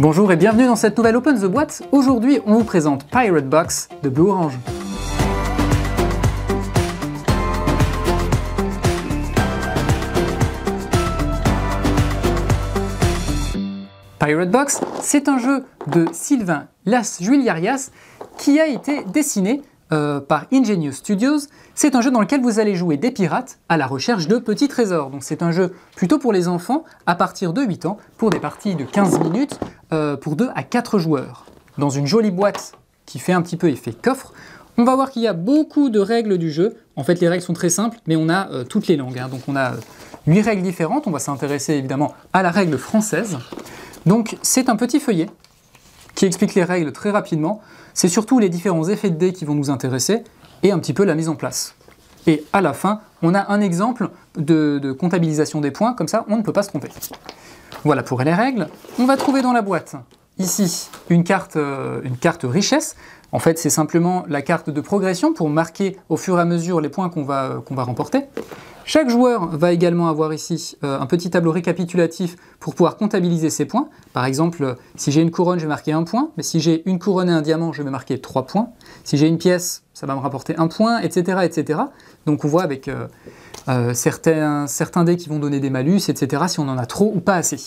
Bonjour et bienvenue dans cette nouvelle Open the Boîte. Aujourd'hui, on vous présente Pirate Box de Blue Orange. Pirate Box, c'est un jeu de Sylvain Las-Juillarias qui a été dessiné par Ingenious Studios. C'est un jeu dans lequel vous allez jouer des pirates à la recherche de petits trésors. Donc c'est un jeu plutôt pour les enfants à partir de 8 ans pour des parties de 15 minutes pour 2 à 4 joueurs. Dans une jolie boîte qui fait un petit peu effet coffre, on va voir qu'il y a beaucoup de règles du jeu. En fait les règles sont très simples mais on a toutes les langues. Donc on a 8 règles différentes. On va s'intéresser évidemment à la règle française. Donc c'est un petit feuillet qui explique les règles très rapidement. C'est surtout les différents effets de dés qui vont nous intéresser et un petit peu la mise en place. Et à la fin, on a un exemple de comptabilisation des points, comme ça on ne peut pas se tromper. Voilà pour les règles. On va trouver dans la boîte, ici, une carte richesse. En fait, c'est simplement la carte de progression pour marquer au fur et à mesure les points qu'on va remporter. Chaque joueur va également avoir ici un petit tableau récapitulatif pour pouvoir comptabiliser ses points. Par exemple, si j'ai une couronne, je vais marquer 1 point, mais si j'ai une couronne et un diamant, je vais marquer 3 points. Si j'ai une pièce, ça va me rapporter 1 point, etc. etc. Donc on voit avec certains dés qui vont donner des malus, etc. si on en a trop ou pas assez.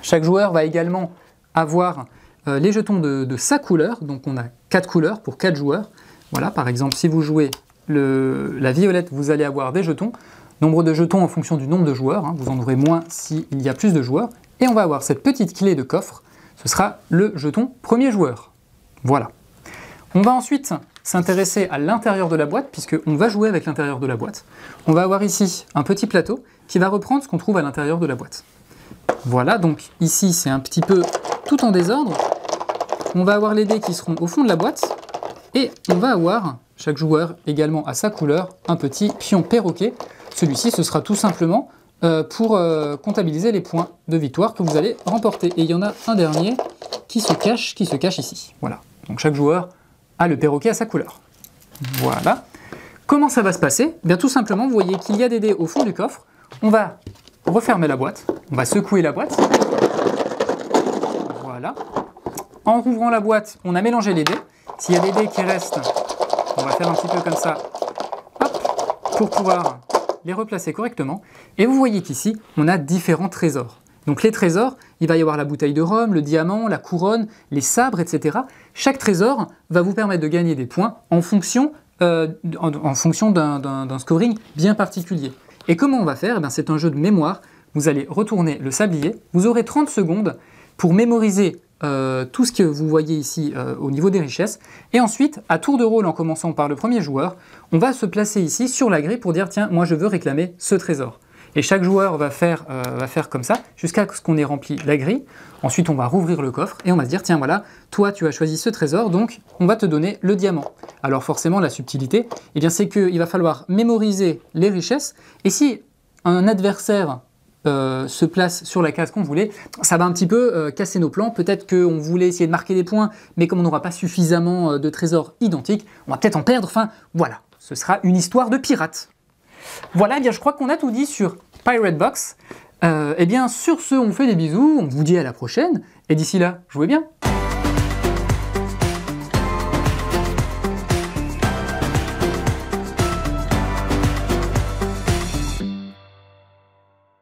Chaque joueur va également avoir les jetons de sa couleur, donc on a 4 couleurs pour 4 joueurs. Voilà, par exemple, si vous jouez la violette, vous allez avoir des jetons. Nombre de jetons en fonction du nombre de joueurs, vous en aurez moins s'il y a plus de joueurs. Et on va avoir cette petite clé de coffre, ce sera le jeton premier joueur. Voilà. On va ensuite s'intéresser à l'intérieur de la boîte, puisqu'on va jouer avec l'intérieur de la boîte. On va avoir ici un petit plateau qui va reprendre ce qu'on trouve à l'intérieur de la boîte. Voilà, donc ici c'est un petit peu tout en désordre. On va avoir les dés qui seront au fond de la boîte, et on va avoir, chaque joueur également à sa couleur, un petit pion perroquet. Celui-ci, ce sera tout simplement pour comptabiliser les points de victoire que vous allez remporter. Et il y en a un dernier qui se cache ici. Voilà. Donc chaque joueur a le perroquet à sa couleur. Voilà. Comment ça va se passer? Bien tout simplement, vous voyez qu'il y a des dés au fond du coffre. On va refermer la boîte. On va secouer la boîte. Voilà. En rouvrant la boîte, on a mélangé les dés. S'il y a des dés qui restent, on va faire un petit peu comme ça, hop, pour pouvoir les replacer correctement. Et vous voyez qu'ici, on a différents trésors. Donc les trésors, il va y avoir la bouteille de rhum, le diamant, la couronne, les sabres, etc. Chaque trésor va vous permettre de gagner des points en fonction d'un scoring bien particulier. Et comment on va faire? C'est un jeu de mémoire. Vous allez retourner le sablier. Vous aurez 30 secondes pour mémoriser tout ce que vous voyez ici au niveau des richesses. Et ensuite, à tour de rôle, en commençant par le premier joueur, on va se placer ici sur la grille pour dire « Tiens, moi je veux réclamer ce trésor ». Et chaque joueur va faire comme ça jusqu'à ce qu'on ait rempli la grille. Ensuite, on va rouvrir le coffre et on va se dire « Tiens, voilà, toi tu as choisi ce trésor, donc on va te donner le diamant ». Alors forcément, la subtilité, c'est qu'il va falloir mémoriser les richesses. Et si un adversaire se place sur la case qu'on voulait, ça va un petit peu casser nos plans. Peut-être qu'on voulait essayer de marquer des points, mais comme on n'aura pas suffisamment de trésors identiques, on va peut-être en perdre. Enfin, voilà, ce sera une histoire de pirate. Voilà, je crois qu'on a tout dit sur Pirate Box. Sur ce, on vous fait des bisous, on vous dit à la prochaine, et d'ici là, jouez bien.